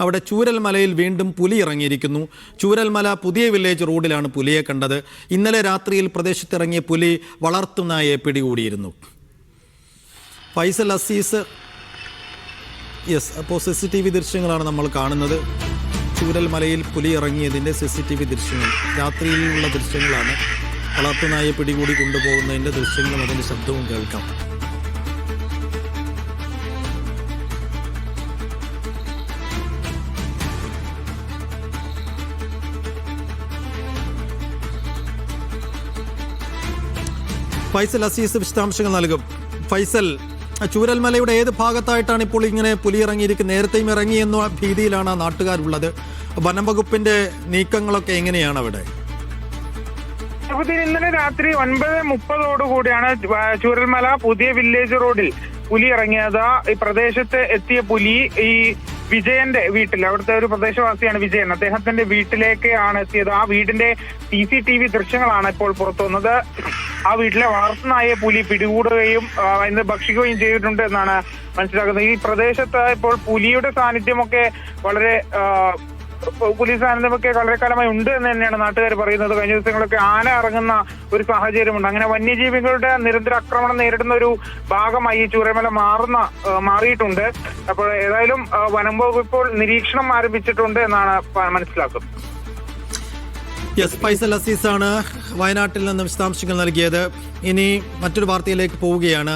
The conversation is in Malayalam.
അവിടെ ചൂരൽമലയിൽ വീണ്ടും പുലി ഇറങ്ങിയിരിക്കുന്നു. ചൂരൽമല പുതിയ വില്ലേജ് റോഡിലാണ് പുലിയെ കണ്ടത്. ഇന്നലെ രാത്രിയിൽ പ്രദേശത്തിറങ്ങിയ പുലി വളർത്തുനായെ പിടികൂടിയിരുന്നു. ഫൈസൽ അസീസ്, അപ്പോൾ CCTV ദൃശ്യങ്ങളാണ് നമ്മൾ കാണുന്നത്. ചൂരൽമലയിൽ പുലി ഇറങ്ങിയതിൻ്റെ CCTV ദൃശ്യങ്ങൾ, രാത്രിയിലുള്ള ദൃശ്യങ്ങളാണ്. വളർത്തുനായെ പിടികൂടി കൊണ്ടുപോകുന്നതിൻ്റെ ദൃശ്യങ്ങളും അതിൻ്റെ ശബ്ദവും കേൾക്കാം. ഫൈസൽ അസീസ് വിശദാംശങ്ങൾ നൽകും. ഫൈസൽ, ചൂരൽമലയുടെ ഏത് ഭാഗത്തായിട്ടാണ് ഇപ്പോൾ ഇങ്ങനെ പുലി ഇറങ്ങിയിരിക്കുന്നത്? നേരത്തെയും ഇറങ്ങി എന്ന ഭീതിയിലാണ് നാട്ടുകാരുള്ളത്. വനം വകുപ്പിന്റെ നീക്കങ്ങളൊക്കെ എങ്ങനെയാണ് അവിടെ? ഇന്നലെ രാത്രി 9:30 ചൂരൽമല പുതിയ വില്ലേജ് റോഡിൽ പുലി ഇറങ്ങിയത്. ഈ പ്രദേശത്ത് എത്തിയ പുലി ഈ വിജയന്റെ വീട്ടിൽ, അവിടുത്തെ ഒരു പ്രദേശവാസിയാണ് വിജയൻ, അദ്ദേഹത്തിന്റെ വീട്ടിലേക്ക് ആണ് എത്തിയത്. ആ വീടിന്റെ CCTV ദൃശ്യങ്ങളാണ് ഇപ്പോൾ പുറത്തു വന്നത്. ആ വീട്ടിലെ വളർത്തുനായെ പുലി പിടികൂടുകയും ഇന്ന് ഭക്ഷിക്കുകയും ചെയ്തിട്ടുണ്ട് എന്നാണ് മനസ്സിലാക്കുന്നത്. ഈ പ്രദേശത്ത് ഇപ്പോൾ പുലിയുടെ സാന്നിധ്യമൊക്കെ വളരെ കാലമായി ഉണ്ട് എന്ന് തന്നെയാണ് നാട്ടുകാർ പറയുന്നത്. കഴിഞ്ഞ ദിവസങ്ങളൊക്കെ ആന ഇറങ്ങുന്ന ഒരു സാഹചര്യമുണ്ട്. അങ്ങനെ വന്യജീവികളുടെ നിരന്തര ആക്രമണം നേരിടുന്ന ഒരു ഭാഗമായി ചൂരൽമല മാറിയിട്ടുണ്ട്. അപ്പോൾ ഏതായാലും വനം വകുപ്പ് ഇപ്പോൾ നിരീക്ഷണം ആരംഭിച്ചിട്ടുണ്ട് എന്നാണ് മനസ്സിലാക്കുന്നത്. ഫൈസൽ അസീസാണ് വയനാട്ടിൽ നിന്ന് വിശദാംശങ്ങൾ നൽകിയത്. ഇനി മറ്റൊരു വാർത്തയിലേക്ക് പോവുകയാണ്.